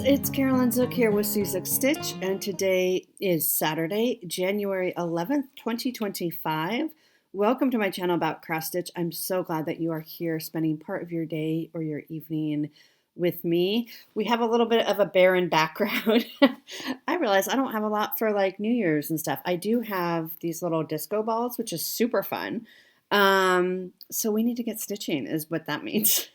It's Carolyn Zook here with C6 Stitch, and today is Saturday, January 11th, 2025. Welcome to my channel about cross stitch. I'm so glad that you are here spending part of your day or your evening with me. We have a little bit of a barren background. I realize I don't have a lot for like New Year's and stuff. I do have these little disco balls, which is super fun. So we need to get stitching is what that means.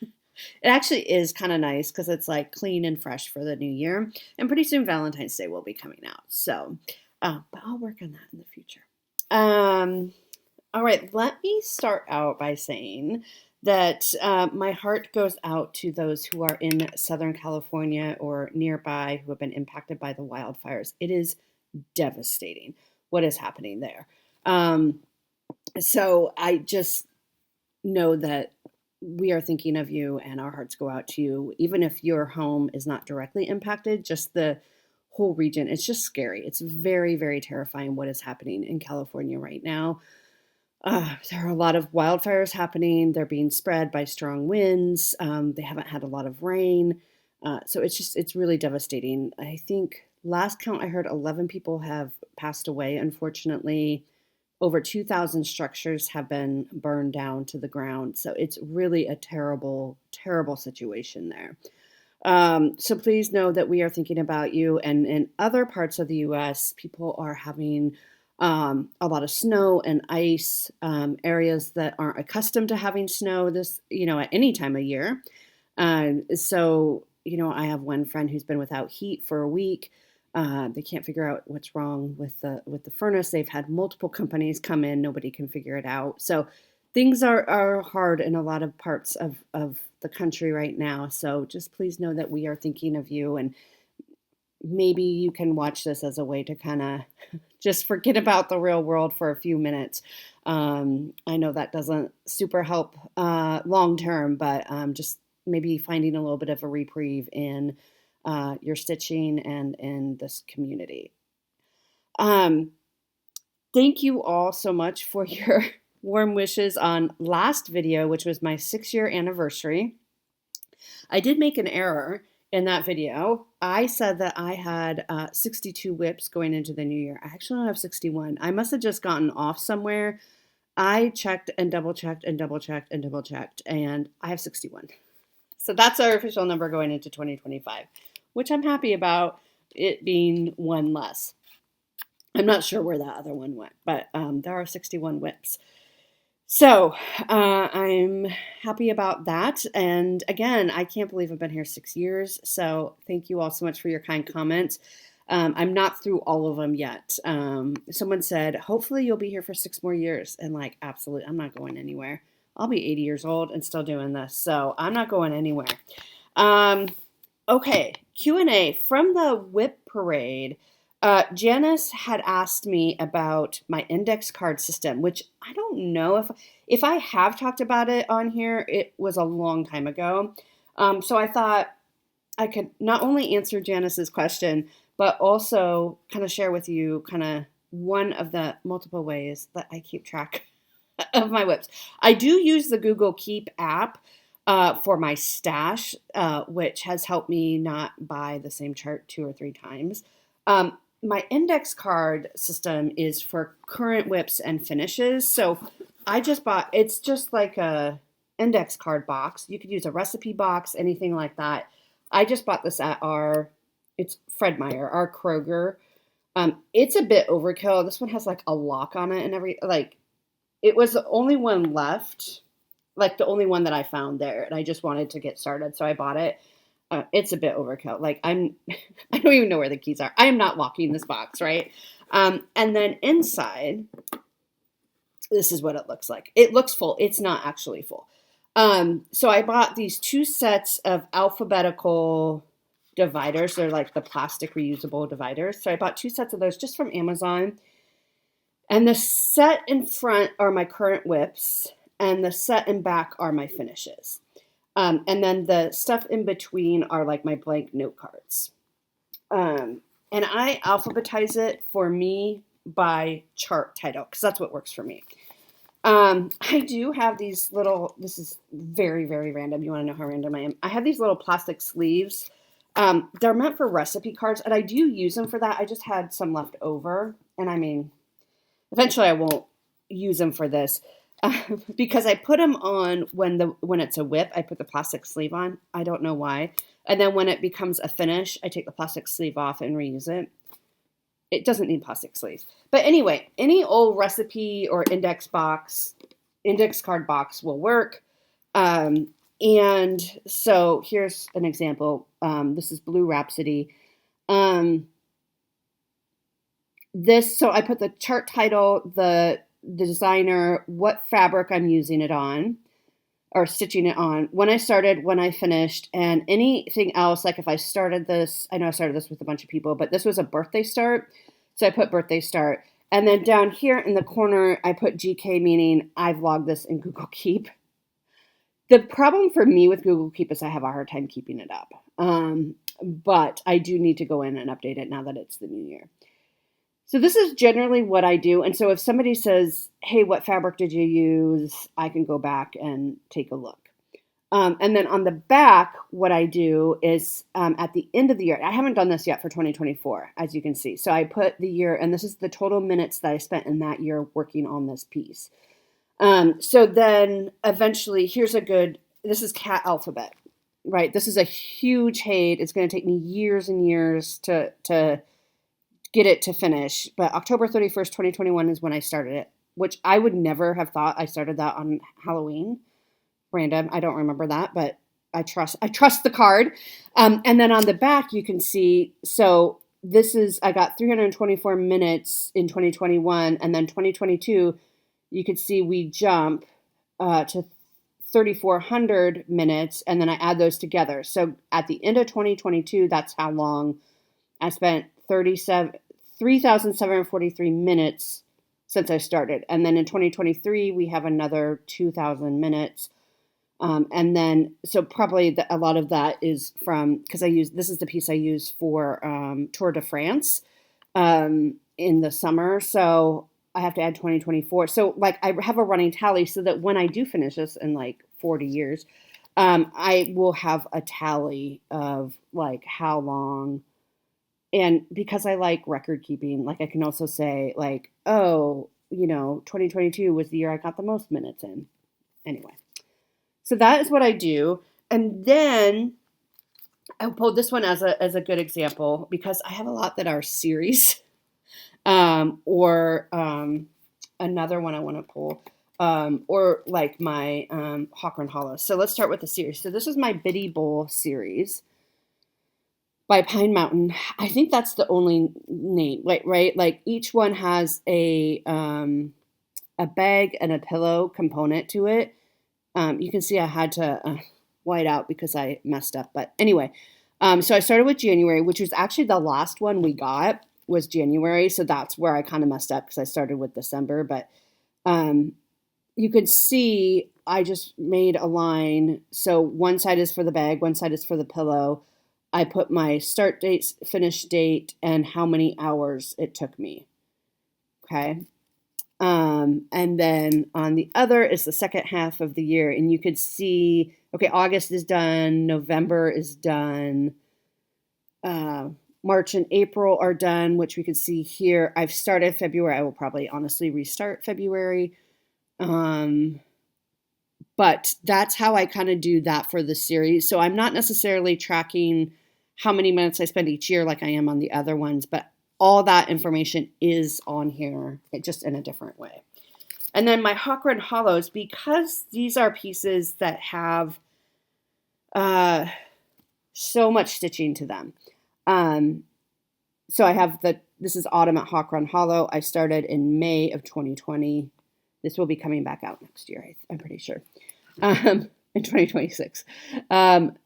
It actually is kind of nice because it's like clean and fresh for the new year. And pretty soon Valentine's Day will be coming out. So, but I'll work on that in the future. All right, let me start out by saying that my heart goes out to those who are in Southern California or nearby who have been impacted by the wildfires. It is devastating what is happening there. So I just know that we are thinking of you and our hearts go out to you. Even if your home is not directly impacted, just the whole region, it's just scary. It's very, very terrifying what is happening in California right now. There are a lot of wildfires happening. They're being spread by strong winds. They haven't had a lot of rain. So it's really devastating. I think last count I heard 11 people have passed away, unfortunately. Over 2,000 structures have been burned down to the ground. So it's really a terrible, terrible situation there. So please know that we are thinking about you. And in other parts of the U.S., people are having a lot of snow and ice, areas that aren't accustomed to having snow this, at any time of year. So, I have one friend who's been without heat for a week. They can't figure out what's wrong with the furnace. They've had multiple companies come in. Nobody can figure it out. So things are hard in a lot of parts of the country right now. So just please know that we are thinking of you, and maybe you can watch this as a way to kind of just forget about the real world for a few minutes. I know that doesn't super help long term, but just maybe finding a little bit of a reprieve in your stitching and in this community. Thank you all so much for your warm wishes on last video, which was my 6-year anniversary. I did make an error in that video. I said that I had 62 whips going into the new year. I actually only have 61. I must have just gotten off somewhere. I checked and double checked and double checked and double checked, and I have 61. So that's our official number going into 2025, which I'm happy about, it being one less. I'm not sure where that other one went, but there are 61 whips. So I'm happy about that. And again, I can't believe I've been here 6 years. So thank you all so much for your kind comments. I'm not through all of them yet. Someone said, hopefully you'll be here for 6 more years. And like, absolutely, I'm not going anywhere. I'll be 80 years old and still doing this. So I'm not going anywhere. Okay, Q&A from the whip parade. Janice had asked me about my index card system, which I don't know if I have talked about it on here. It was a long time ago. So I thought I could not only answer Janice's question, but also kind of share with you kind of one of the multiple ways that I keep track of my whips. I do use the Google Keep app for my stash, which has helped me not buy the same chart 2 or 3 times. My index card system is for current whips and finishes. So I just bought, it's just like a index card box. You could use a recipe box, anything like that. I just bought this at it's Fred Meyer, our Kroger. It's a bit overkill. This one has like a lock on it and it was the only one left, like the only one that I found there, and I just wanted to get started, so I bought it. It's a bit overkill. Like I don't even know where the keys are. I am not locking this box, right? And then inside, this is what it looks like. It looks full. It's not actually full. So I bought these 2 sets of alphabetical dividers. They're like the plastic reusable dividers. So I bought 2 sets of those just from Amazon. And the set in front are my current whips, and the set in back are my finishes. And then the stuff in between are like my blank note cards. And I alphabetize it for me by chart title, because that's what works for me. I do have these little, this is very, very random. You want to know how random I am? I have these little plastic sleeves They're meant for recipe cards, and I do use them for that. I just had some left over, and I mean, eventually I won't use them for this because I put them on when it's a whip. I put the plastic sleeve on. I don't know why. And then when it becomes a finish, I take the plastic sleeve off and reuse it. It doesn't need plastic sleeves. But anyway, any old recipe or index card box will work. And so here's an example. This is Blue Rhapsody. So I put the chart title, the designer, what fabric I'm using it on or stitching it on, when I started, when I finished, and anything else. Like if I started this, I know I started this with a bunch of people, but this was a birthday start. So I put birthday start. And then down here in the corner, I put GK, meaning I've logged this in Google Keep. The problem for me with Google Keep is I have a hard time keeping it up. But I do need to go in and update it now that it's the new year. So this is generally what I do. And so if somebody says, hey, what fabric did you use? I can go back and take a look. And then on the back, what I do is at the end of the year, I haven't done this yet for 2024, as you can see. So I put the year, and this is the total minutes that I spent in that year working on this piece. So then eventually, this is cat alphabet, right? This is a huge height. It's going to take me years and years to get it to finish. But October 31st, 2021 is when I started it, which I would never have thought I started that on Halloween. Random. I don't remember that, but I trust the card. And then on the back, you can see, so I got 324 minutes in 2021, and then 2022, you could see we jump to 3,400 minutes, and then I add those together. So at the end of 2022, that's how long I spent 3,743 minutes since I started. And then in 2023, we have another 2,000 minutes. And then, so probably a lot of that is from, because this is the piece I use for Tour de France in the summer. So I have to add 2024. So like I have a running tally so that when I do finish this in like 40 years, I will have a tally of like how long. And because I like record keeping, like I can also say like, 2022 was the year I got the most minutes in. Anyway, so that is what I do. And then I pulled this one as a good example because I have a lot that are series, or another one I want to pull, or like my Hawker & Hollow. So let's start with the series. So this is my Biddy Bowl series by Pine Mountain. I think that's the only name, right? Like each one has a bag and a pillow component to it. You can see I had to white out because I messed up. But anyway, so I started with January, which was actually the last one we got was January. So that's where I kind of messed up because I started with December. But you could see I just made a line. So one side is for the bag, one side is for the pillow. I put my start date, finish date, and how many hours it took me. Okay. And then on the other is the second half of the year. And you could see, okay, August is done. November is done. March and April are done, which we could see here. I've started February. I will probably honestly restart February. But that's how I kind of do that for the series. So I'm not necessarily tracking how many minutes I spend each year like I am on the other ones, but all that information is on here, just in a different way. And then my Hawker & Hollows, because these are pieces that have so much stitching to them. So I have this is Autumn at Hawker & Hollow. I started in May of 2020. This will be coming back out next year, I'm pretty sure, in 2026.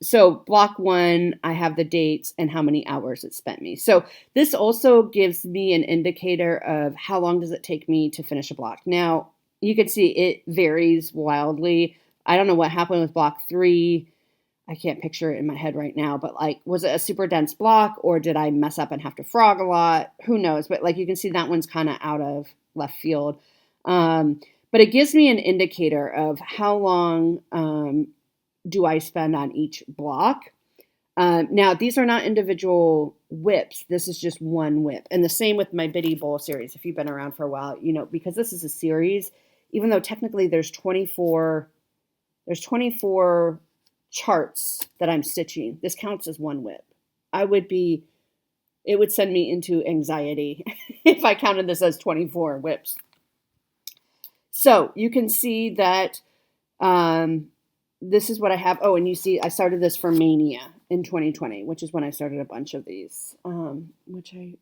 So block 1, I have the dates and how many hours it spent me. So this also gives me an indicator of how long does it take me to finish a block. Now, you can see it varies wildly. I don't know what happened with block 3. I can't picture it in my head right now, but like, was it a super dense block or did I mess up and have to frog a lot? Who knows? But like, you can see that one's kind of out of left field. But it gives me an indicator of how long do I spend on each block. Now, these are not individual whips. This is just one whip. And the same with my Biddy Bowl series. If you've been around for a while, you know, because this is a series, even though technically there's 24 charts that I'm stitching, this counts as one whip. It would send me into anxiety if I counted this as 24 whips. So you can see that this is what I have. Oh, and you see I started this for Mania in 2020, which is when I started a bunch of these, which I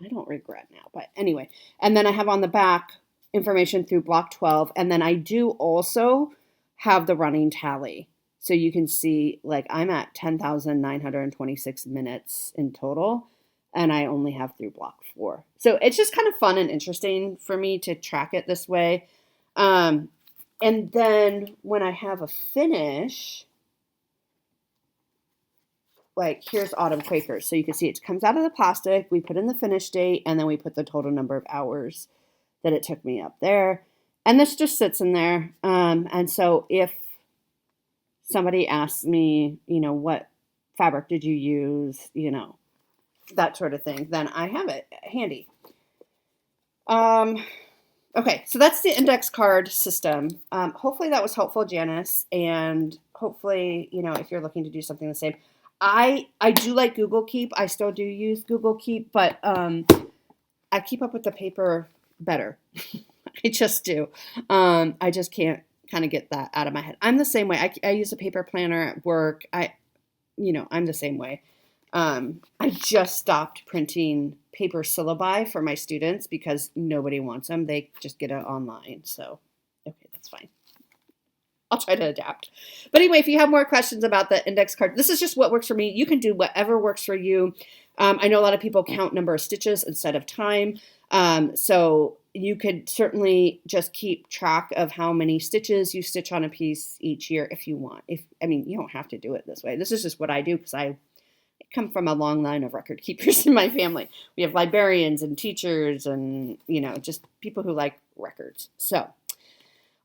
don't regret now. But anyway, and then I have on the back information through block 12. And then I do also have the running tally. So you can see, like, I'm at 10,926 minutes in total, and I only have through block 4. So it's just kind of fun and interesting for me to track it this way. And then when I have a finish, like here's Autumn Quakers. So you can see it comes out of the plastic. We put in the finish date, and then we put the total number of hours that it took me up there. And this just sits in there. And so if somebody asks me, you know, what fabric did you use, you know, that sort of thing, then I have it handy. Okay, so that's the index card system. Hopefully that was helpful, Janice, and hopefully, you know, if you're looking to do something the same. I do like Google Keep. I still do use Google Keep, but I keep up with the paper better. I just do. I just can't kind of get that out of my head. I'm the same way. I use a paper planner at work. I'm the same way. I just stopped printing paper syllabi for my students because nobody wants them. They just get it online. So, okay, that's fine. I'll try to adapt. But anyway, if you have more questions about the index card, this is just what works for me. You can do whatever works for you. I know a lot of people count number of stitches instead of time. So you could certainly just keep track of how many stitches you stitch on a piece each year if you want. You don't have to do it this way. This is just what I do because I come from a long line of record keepers in my family. We have librarians and teachers and, you know, just people who like records. So,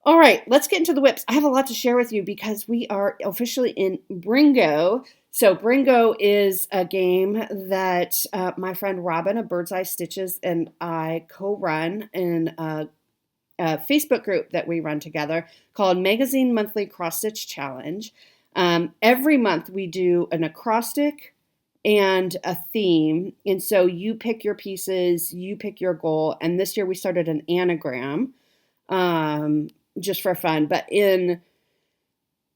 all right, let's get into the whips. I have a lot to share with you because we are officially in Bringo. So Bringo is a game that my friend Robin of Bird's Eye Stitches and I co-run in a Facebook group that we run together called Magazine Monthly Cross Stitch Challenge. Every month we do an acrostic and a theme. And so you pick your pieces, you pick your goal. And this year we started an anagram just for fun. But in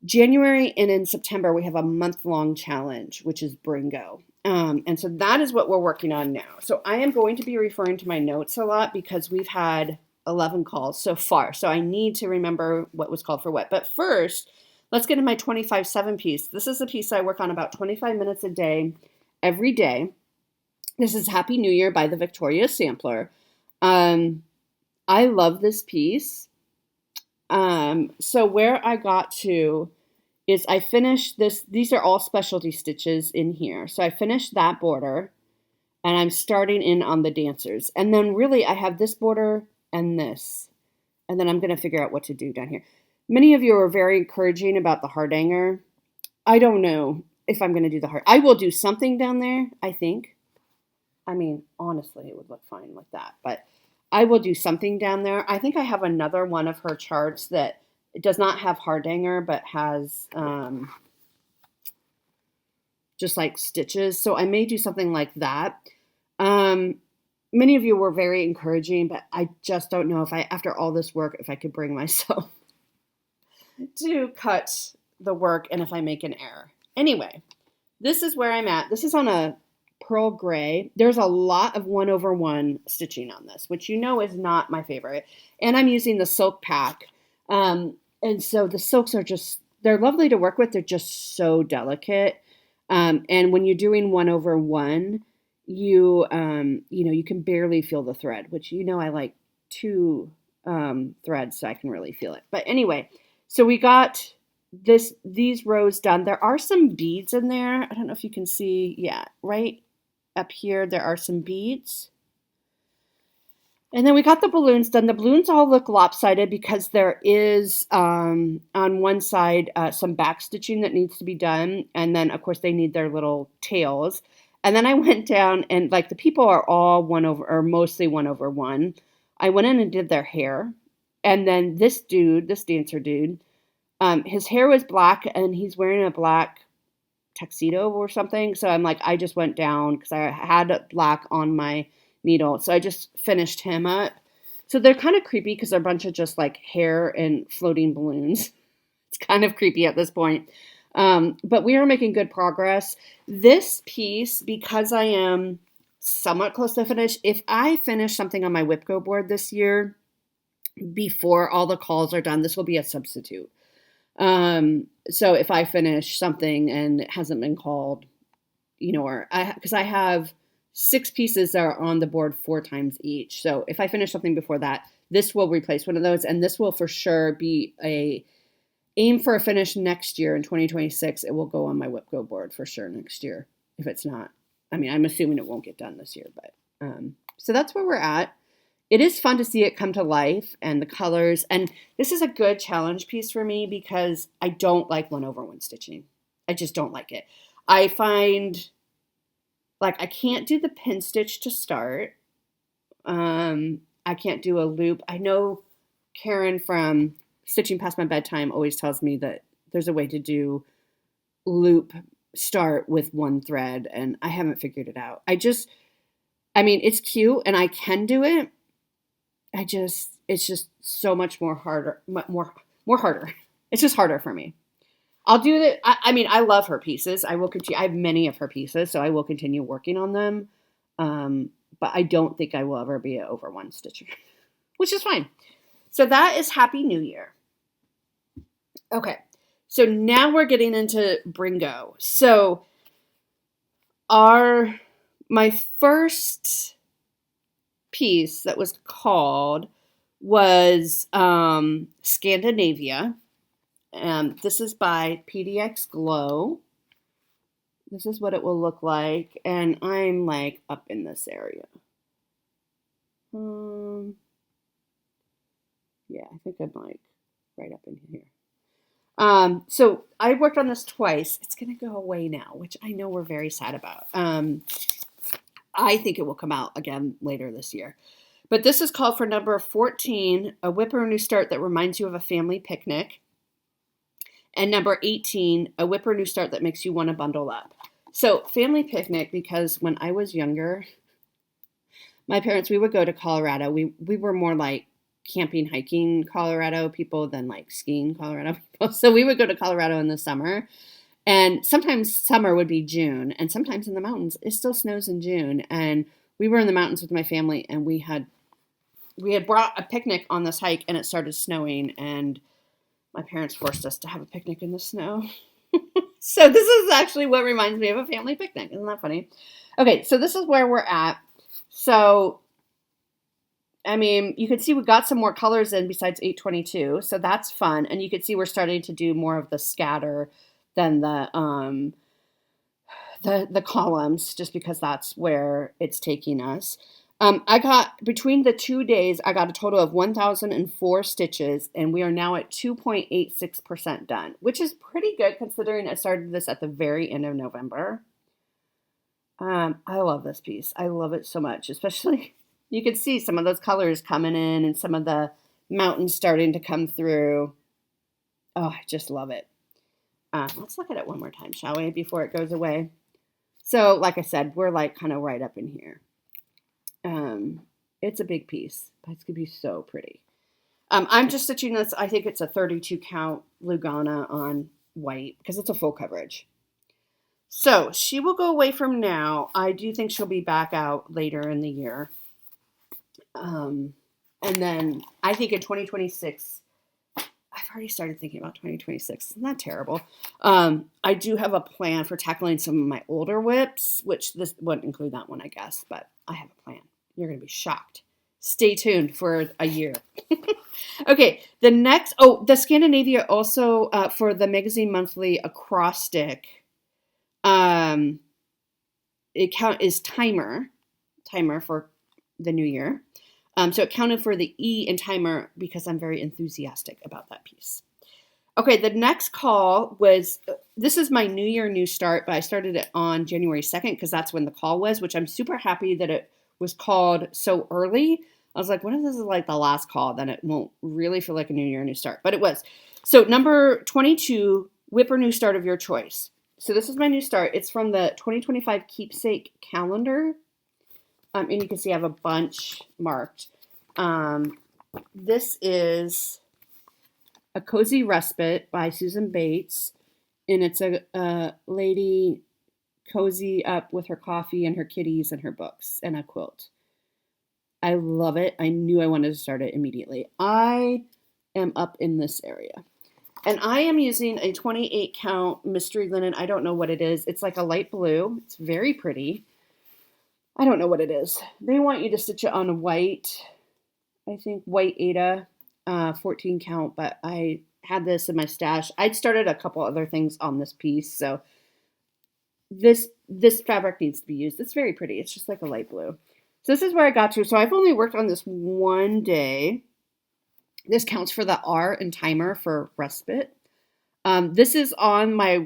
January and in September, we have a month-long challenge, which is Bringo. And so that is what we're working on now. So I am going to be referring to my notes a lot because we've had 11 calls so far. So I need to remember what was called for what. But first, let's get into my 25/7 piece. This is a piece I work on about 25 minutes a day, every day. This is Happy New Year by the Victoria Sampler. I love this piece. So where I got to is I finished this. These are all specialty stitches in here. So I finished that border and I'm starting in on the dancers. And then really I have this border and this. And then I'm going to figure out what to do down here. Many of you are very encouraging about the heart hanger. I don't know if I'm going to do the heart. I will do something down there, I think. I mean, honestly, it would look fine like that. But I will do something down there. I think I have another one of her charts that does not have heart hanger, but has just like stitches. So I may do something like that. Many of you were very encouraging, but I just don't know if after all this work, if I could bring myself to cut the work and if I make an error. Anyway, this is where I'm at. This is on a pearl gray. There's a lot of 1/1 stitching on this, which you know is not my favorite. And I'm using the silk pack. And so the silks are they're lovely to work with. They're just so delicate. And when you're doing 1/1, you can barely feel the thread, which, I like 2 threads so I can really feel it. But anyway, so we got these rows done. There are some beads in there. I don't know if you can see. Yeah, right up here there are some beads. And then we got the balloons done. The balloons all look lopsided because there is on one side some back stitching that needs to be done. And then, of course, they need their little tails. And then I went down and like the people are all one over, or mostly 1/1. I went in and did their hair. And then this dude, this dancer dude, his hair was black and he's wearing a black tuxedo or something. So I'm like, I just went down because I had black on my needle. So I just finished him up. So they're kind of creepy because they're a bunch of just like hair and floating balloons. It's kind of creepy at this point. But we are making good progress. This piece, because I am somewhat close to finish, if I finish something on my Whipco board this year, before all the calls are done, this will be a substitute. So if I finish something and it hasn't been called, or because I have 6 pieces that are on the board 4 times each. So if I finish something before that, this will replace one of those, and this will for sure be a aim for a finish next year in 2026. It will go on my Whipco board for sure next year. If it's not, I mean, I'm assuming it won't get done this year, but so that's where we're at. It is fun to see it come to life and the colors. And this is a good challenge piece for me because I don't like 1/1 stitching. I just don't like it. I find like I can't do the pin stitch to start. I can't do a loop. I know Karen from Stitching Past My Bedtime always tells me that there's a way to do loop start with 1 thread, and I haven't figured it out. I mean, it's cute and I can do it. It's just so much more harder, more harder. It's just harder for me. I'll do that. I mean, I love her pieces. I will continue. I have many of her pieces, so I will continue working on them. But I don't think I will ever be an over 1 stitcher, which is fine. So that is Happy New Year. Okay. So now we're getting into Bringo. So my first piece that was called was Scandinavia. This is by PDX Glow. This is what it will look like. And I'm like up in this area. Yeah, I think I'm like right up in here. So I worked on this twice. It's going to go away now, which I know we're very sad about. I think it will come out again later this year. But this is called for number 14, A Whipper New Start That Reminds You of a Family Picnic. And number 18, A Whipper New Start That Makes You Want to Bundle Up. So family picnic, because when I was younger, my parents, we would go to Colorado. We were more like camping, hiking Colorado people than like skiing Colorado people. So we would go to Colorado in the summer. And sometimes summer would be June. And sometimes in the mountains, it still snows in June. And we were in the mountains with my family, and we had brought a picnic on this hike, and it started snowing, and my parents forced us to have a picnic in the snow. So this is actually what reminds me of a family picnic. Isn't that funny? Okay, so this is where we're at. So, I mean, you can see we got some more colors in besides 822, so that's fun. And you can see we're starting to do more of the scatter than the columns, just because that's where it's taking us. I got, between the 2 days, I got a total of 1,004 stitches, and we are now at 2.86% done, which is pretty good considering I started this at the very end of November. I love this piece. I love it so much, especially you can see some of those colors coming in and some of the mountains starting to come through. Oh, I just love it. Let's look at it one more time, shall we, before it goes away. So, like I said, we're like kind of right up in here. It's a big piece, but it's going to be so pretty. I'm just stitching this. I think it's a 32 count Lugana on white because it's a full coverage. So she will go away from now. I do think she'll be back out later in the year. And then I think in 2026, I've already started thinking about 2026. It's not terrible. I do have a plan for tackling some of my older whips, which this wouldn't include that one, I guess, but I have a plan. You're going to be shocked. Stay tuned for a year. Okay, the next, the Scandinavia also, for the Magazine Monthly acrostic, it is timer for the new year. So it counted for the E in timer because I'm very enthusiastic about that piece. Okay, the next call was, this is my New Year, New Start, but I started it on January 2nd because that's when the call was, which I'm super happy that it was called so early. I was like, what if this is like the last call? Then it won't really feel like a New Year, New Start. But it was. So number 22, whip or new start of your choice. So this is my new start. It's from the 2025 Keepsake Calendar. And you can see I have a bunch marked. This is A Cozy Respite by Susan Bates. And it's a lady cozy up with her coffee and her kitties and her books and a quilt. I love it. I knew I wanted to start it immediately. I am up in this area. And I am using a 28 count mystery linen. I don't know what it is. It's like a light blue. It's very pretty. I don't know what it is. They want you to stitch it on white, I think white Aida, 14 count, but I had this in my stash. I'd started a couple other things on this piece, so this fabric needs to be used. It's very pretty. It's just like a light blue. So this is where I got to. So I've only worked on this one day. This counts for the R in timer for respite. This is on my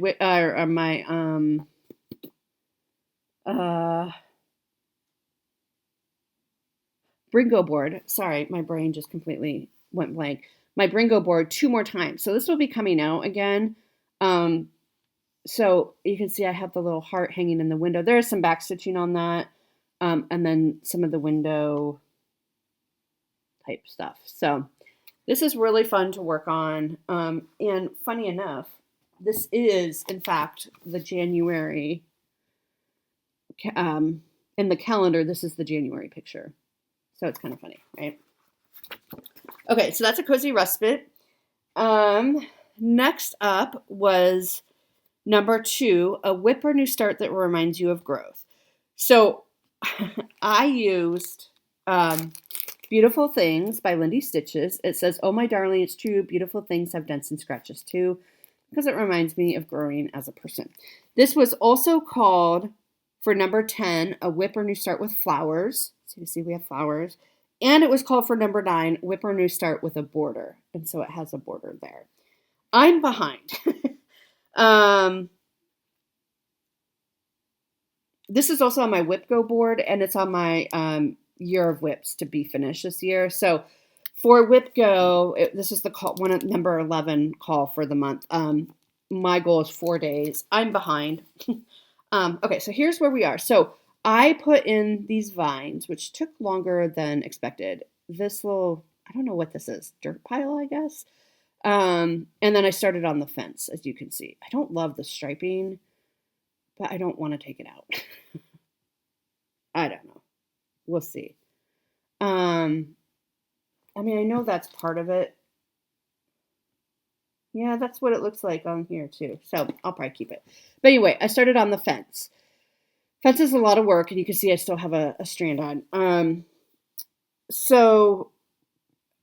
Bringo board. Sorry, my brain just completely went blank. My Bringo board 2 more times. So this will be coming out again. So you can see I have the little heart hanging in the window. There is some back stitching on that. And then some of the window type stuff. So this is really fun to work on. And funny enough, this is, in fact, the January, in the calendar, this is the January picture. So it's kind of funny, right? Okay, so that's A Cozy Respite. Next up was number 2, a whip or new start that reminds you of growth. So I used Beautiful Things by Lindy Stitches. It says, oh my darling, it's true. Beautiful things have dents and scratches too, because it reminds me of growing as a person. This was also called, for number 10, a whip or new start with flowers. So you see we have flowers. And it was called for number 9, whip or new start with a border. And so it has a border there. I'm behind. This is also on my Whip Go board, and it's on my year of whips to be finished this year. So for Whip Go, this is the call, number 11 call for the month. My goal is 4 days. I'm behind. Okay, so here's where we are. So I put in these vines, which took longer than expected. This little, I don't know what this is, dirt pile, I guess. And then I started on the fence, as you can see. I don't love the striping, but I don't want to take it out. I don't know. We'll see. I mean, I know that's part of it. Yeah, that's what it looks like on here too. So I'll probably keep it. But anyway, I started on the fence. Fence is a lot of work, and you can see I still have a strand on. So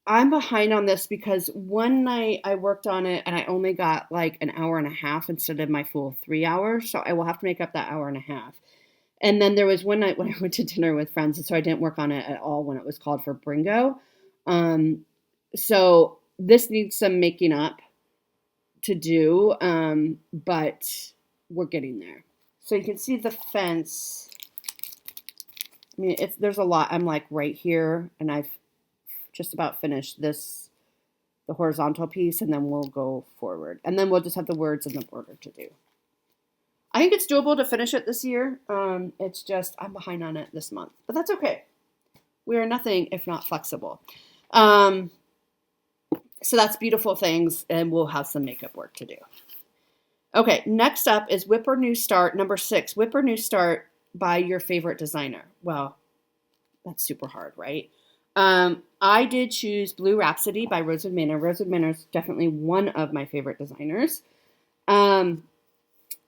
I'm behind on this because one night I worked on it and I only got like an hour and a half instead of my full 3 hours. So I will have to make up that hour and a half. And then there was one night when I went to dinner with friends, and so I didn't work on it at all when it was called for Bringo. So this needs some making up to do, but we're getting there. So you can see the fence. I mean, there's a lot. I'm like right here, and I've just about finished the horizontal piece, and then we'll go forward. And then we'll just have the words in the border to do. I think it's doable to finish it this year. It's just I'm behind on it this month, but that's okay. We are nothing if not flexible. So that's Beautiful Things, and we'll have some makeup work to do. Okay, next up is Whip or New Start, number 6, Whip or New Start by your favorite designer. Well, that's super hard, right? I did choose Blue Rhapsody by Rosewood Manor. Rosewood Manor is definitely one of my favorite designers.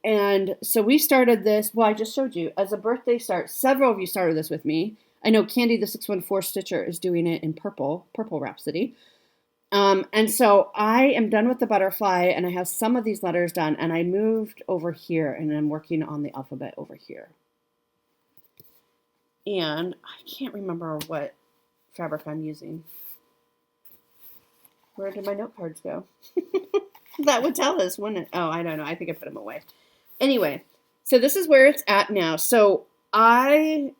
And so we started this, well, I just showed you, as a birthday start. Several of you started this with me. I know Candy the 614 Stitcher is doing it in Purple Rhapsody. And so I am done with the butterfly, and I have some of these letters done, and I moved over here, and I'm working on the alphabet over here. And I can't remember what fabric I'm using. Where did my note cards go? That would tell us, wouldn't it? Oh, I don't know. I think I put them away. Anyway, so this is where it's at now. So I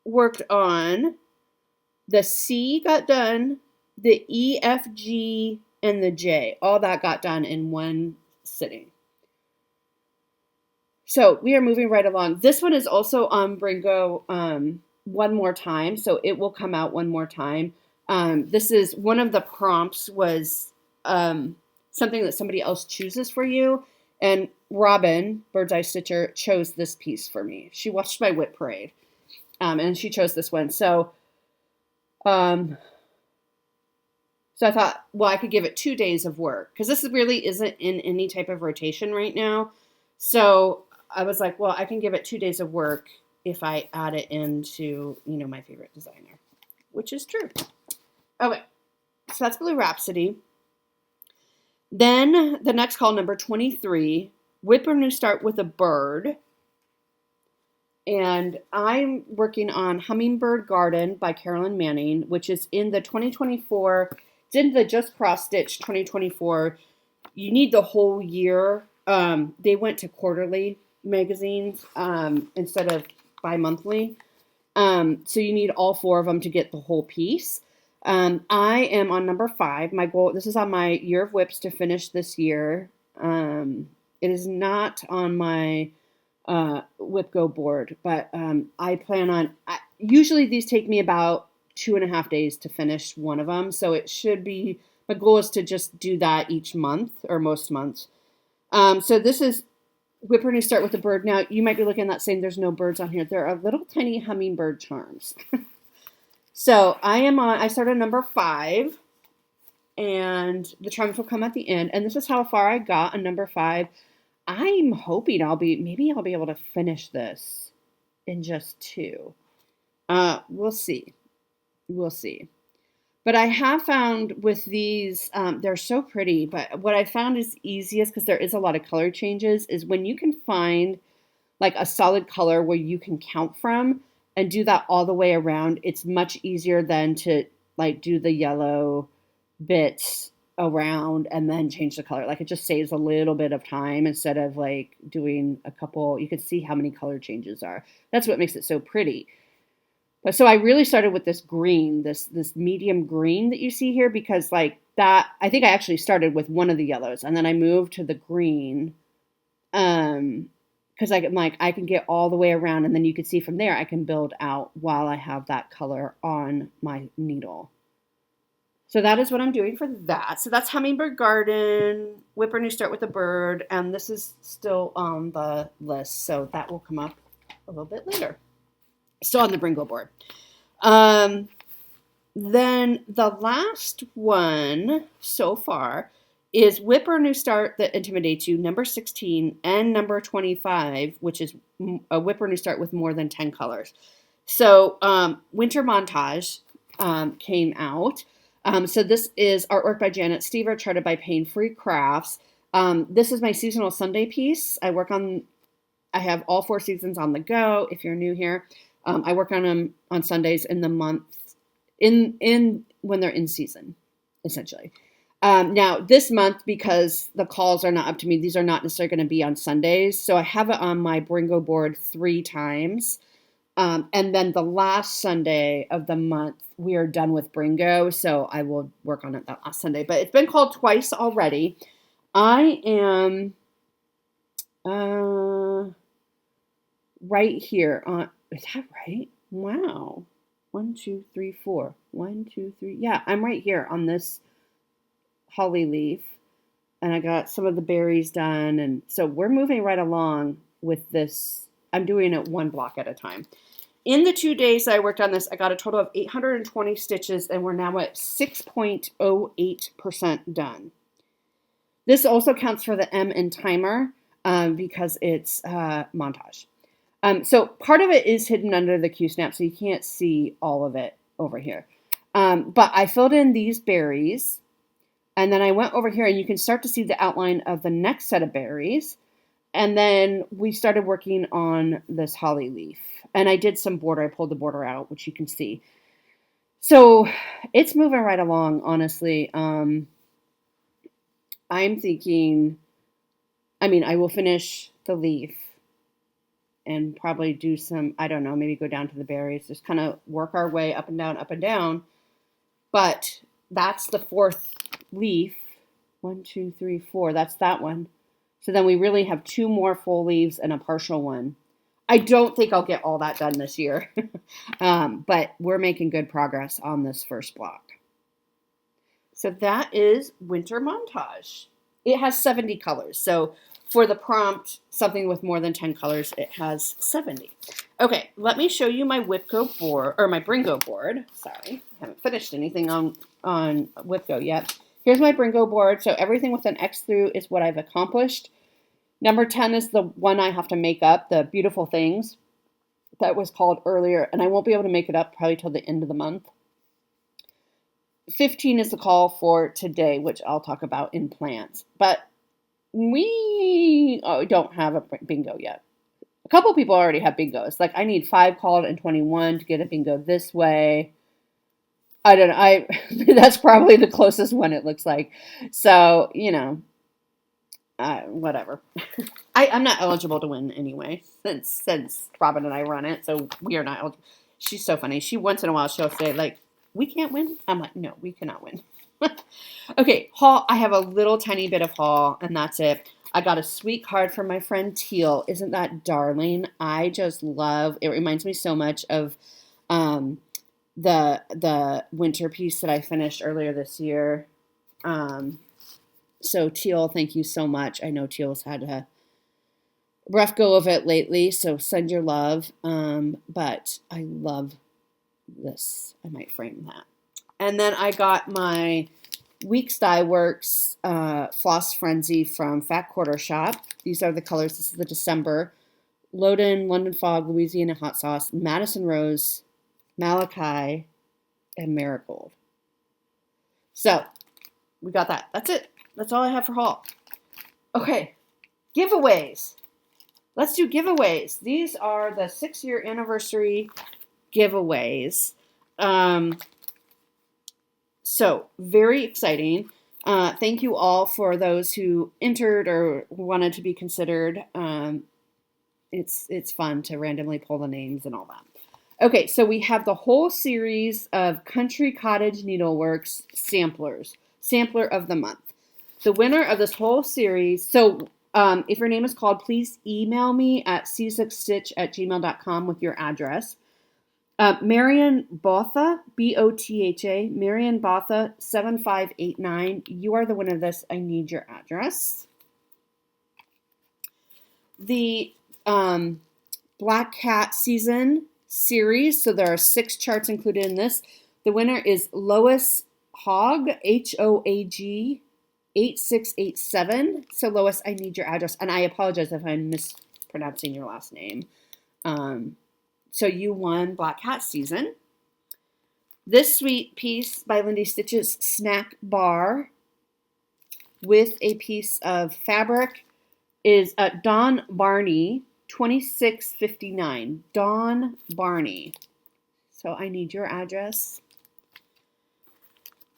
worked on the C got done, the E, F, G, and the J. All that got done in one sitting. So we are moving right along. This one is also on Bringo one more time, so it will come out one more time. This is one of the prompts was something that somebody else chooses for you. And Robin, Bird's Eye Stitcher, chose this piece for me. She watched my whip parade, and she chose this one. So I thought, well, I could give it 2 days of work because this really isn't in any type of rotation right now. So I was like, well, I can give it 2 days of work if I add it into, my favorite designer, which is true. Okay, so that's Blue Rhapsody. Then the next call, number 23, Whip a New Start with a Bird. And I'm working on Hummingbird Garden by Carolyn Manning, which is in the 2024, it's in the Just Cross Stitch 2024. You need the whole year. They went to quarterly magazines instead of bi-monthly. So you need all 4 of them to get the whole piece. I am on number 5. My goal, this is on my Year of Whips to finish this year. It is not on my Whip Go board, but I plan on, usually these take me about 2.5 days to finish one of them. So it should be, my goal is to just do that each month or most months. So this is Whip a New Start with a Bird. Now you might be looking at that saying there's no birds on here. There are little tiny hummingbird charms. So I started number 5, and the charms will come at the end. And this is how far I got on number 5. I'm hoping maybe I'll be able to finish this in just 2. We'll see. We'll see. But I have found with these, they're so pretty, but what I found is easiest, because there is a lot of color changes, is when you can find like a solid color where you can count from and do that all the way around. It's much easier than to like do the yellow bits around and then change the color. Like it just saves a little bit of time instead of like doing a couple. You can see how many color changes are. That's what makes it so pretty. But so I really started with this green, this medium green that you see here, because like that, I think I actually started with one of the yellows and then I moved to the green. Because I'm like, I can get all the way around, and then you can see from there I can build out while I have that color on my needle. So that is what I'm doing for that. So that's Hummingbird Garden, Whip a New Start with a Bird, and this is still on the list, so that will come up a little bit later. Still on the Bringo board. Then the last one so far is Whip a New Start That Intimidates You, number 16, and number 25, which is a Whip a New Start with more than 10 colors. So Winter Montage came out. So this is artwork by Janet Stever, charted by Painfree Crafts. This is my seasonal Sunday piece. I have all 4 seasons on the go. If you're new here, I work on them on Sundays in the month, in when they're in season, essentially. Now this month, because the calls are not up to me, these are not necessarily going to be on Sundays. So I have it on my Bringo board 3 times. And then the last Sunday of the month, we are done with Bringo. So I will work on it that last Sunday, but it's been called twice already. I am, right here on, is that right? Wow. 1, 2, 3, 4. 1, 2, 3. Yeah, I'm right here on this holly leaf, and I got some of the berries done, and so we're moving right along with this. I'm doing it 1 block at a time. In the 2 days I worked on this, I got a total of 820 stitches, and we're now at 6.08% done. This also counts for the M in timer because it's montage. So part of it is hidden under the Q-snap, so you can't see all of it over here. But I filled in these berries, and then I went over here, and you can start to see the outline of the next set of berries. And then we started working on this holly leaf. And I did some border. I pulled the border out, which you can see. So it's moving right along, honestly. I'm thinking, I mean, I will finish the leaf and probably do some, I don't know, maybe go down to the berries, just kind of work our way up and down, up and down. But that's the fourth leaf. 1, 2, 3, 4. That's that one. So then we really have 2 more full leaves and a partial one. I don't think I'll get all that done this year, but we're making good progress on this first block. So that is Winter Montage. It has 70 colors. So for the prompt, something with more than 10 colors, it has 70. Okay, let me show you my Whipco board, or my Bringo board. Sorry, I haven't finished anything on Whipco yet. Here's my Bringo board. So everything with an X through is what I've accomplished. Number 10 is the one I have to make up, the Beautiful Things that was called earlier, and I won't be able to make it up probably till the end of the month. 15 is the call for today, which I'll talk about in plants. But we don't have a bingo yet. A couple people already have bingos. Like I need 5 called and 21 to get a bingo this way. I don't know. That's probably the closest one it looks like. So, you know, whatever. I'm not eligible to win anyway, since Robin and I run it, so we are not eligible. She's so funny. She once in a while she'll say like, "We can't win." I'm like, "No, we cannot win." Okay, haul. I have a little tiny bit of haul, and that's it. I got a sweet card from my friend Teal. Isn't that darling? I just love. It reminds me so much of the winter piece that I finished earlier this year. So Teal, thank you so much. I know Teal's had a rough go of it lately, so send your love. But I love this. I might frame that. And then I got my Weeks Dye Works Floss Frenzy from Fat Quarter Shop. These are the colors. This is the December. Loden, London Fog, Louisiana Hot Sauce, Madison Rose, Malachi, and Marigold. So, we got that. That's it. That's all I have for haul. Okay, giveaways. Let's do giveaways. These are the 6-year anniversary giveaways. So, very exciting. Thank you all for those who entered or wanted to be considered. It's fun to randomly pull the names and all that. Okay, so we have the whole series of Country Cottage Needleworks samplers. Sampler of the month. The winner of this whole series, so if your name is called, please email me at c6stitch@gmail.com with your address. Marion Botha, Botha, Marion Botha, 7589. You are the winner of this. I need your address. The Black Cat season series, so there are 6 charts included in this. The winner is Lois Hogg, Hoag, 8687. So Lois, I need your address, and I apologize if I'm mispronouncing your last name. So you won Black Hat season. This sweet piece by Lindy Stitches snack bar with a piece of fabric is Dawn Barney, 2659. Dawn Barney. So I need your address.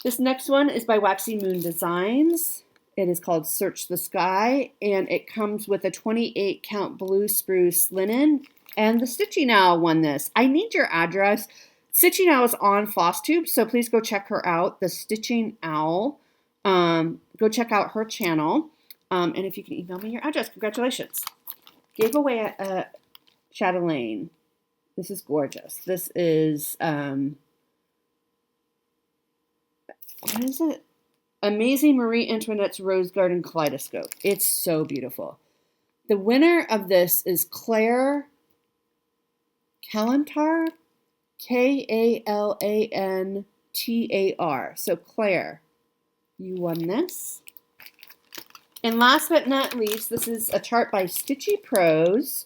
This next one is by Waxy Moon Designs. It is called Search the Sky, and it comes with a 28 count blue spruce linen. And the Stitching Owl won this. I need your address. Stitching Owl is on Flosstube, so please go check her out. The Stitching Owl. Go check out her channel. And if you can email me your address, congratulations. Gave away a chatelaine. This is gorgeous. This is, what is it? Amazing Marie Antoinette's Rose Garden Kaleidoscope. It's so beautiful. The winner of this is Claire Kalantar, Kalantar. So Claire, you won this. And last but not least, this is a chart by Stitchy Pros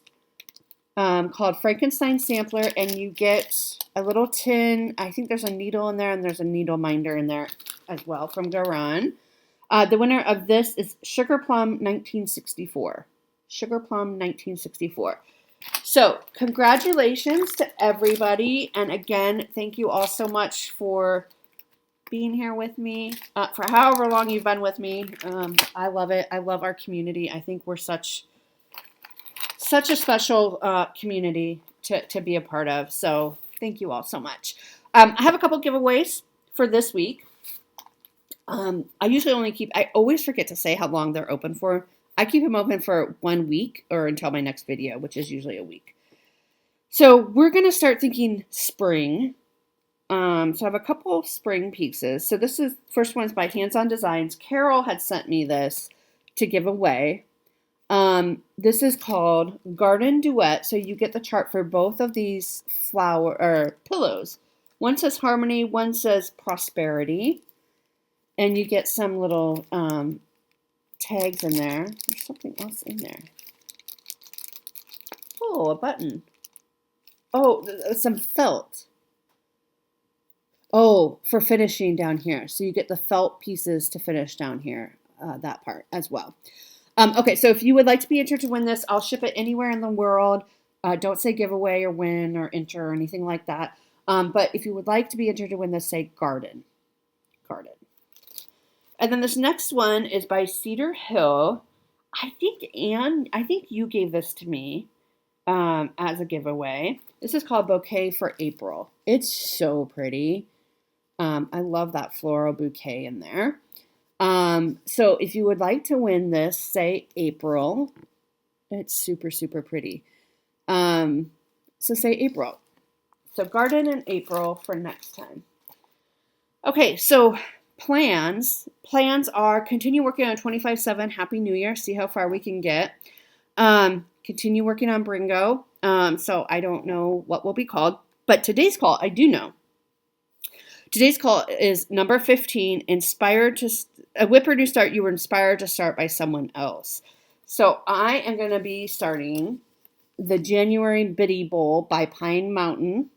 called Frankenstein Sampler, and you get a little tin. I think there's a needle in there, and there's a needle minder in there as well from Garan. The winner of this is Sugar Plum 1964. Sugar Plum 1964. So congratulations to everybody. And again, thank you all so much for being here with me, for however long you've been with me. I love it. I love our community. I think we're such a special community to be a part of. So thank you all so much. I have a couple giveaways for this week. I always forget to say how long they're open for. I keep them open for 1 week or until my next video, which is usually a week. So we're going to start thinking spring. So I have a couple spring pieces. So first one's by Hands On Designs. Carol had sent me this to give away. This is called Garden Duet. So you get the chart for both of these pillows. One says Harmony, one says Prosperity. And you get some little tags in there. There's something else in there. Oh, a button. Oh, some felt. Oh, for finishing down here. So you get the felt pieces to finish down here, that part as well. Okay, so if you would like to be entered to win this, I'll ship it anywhere in the world. Don't say giveaway or win or enter or anything like that. But if you would like to be entered to win this, say garden. Garden. And then this next one is by Cedar Hill. I think you gave this to me as a giveaway. This is called Bouquet for April. It's so pretty. I love that floral bouquet in there. So if you would like to win this, say April. It's super, super pretty. So say April. So garden in April for next time. Okay, so plans are continue working on 25/7. Happy New Year. See how far we can get. Continue working on Bringo. So I don't know what will be called, but today's call I do know. Today's call is number 15. A whipper new start. You were inspired to start by someone else. So I am going to be starting the January Biddy Bowl by Pine Mountain.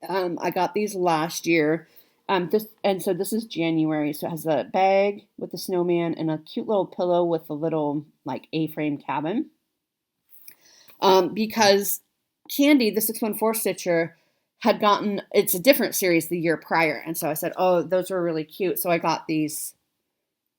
I got these last year. So this is January. So it has a bag with the snowman and a cute little pillow with a little like A-frame cabin. Because Candy, the 614 stitcher, had gotten, it's a different series the year prior. And so I said, oh, those were really cute. So I got these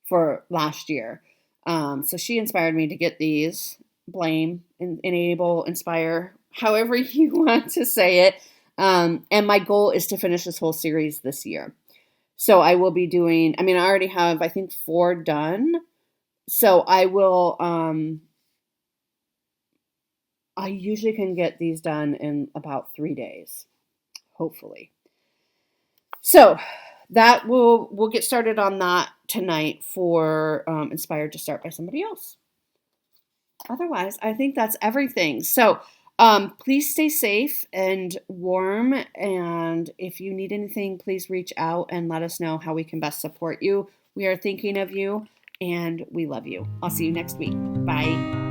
for last year. So she inspired me to get these. Blame, enable, inspire, however you want to say it. And my goal is to finish this whole series this year. So I will be doing, I already have, I think 4 done. So I will, I usually can get these done in about 3 days, hopefully. So that we'll get started on that tonight for Inspired to Start by somebody else. Otherwise, I think that's everything. So please stay safe and warm. And if you need anything, please reach out and let us know how we can best support you. We are thinking of you and we love you. I'll see you next week. Bye.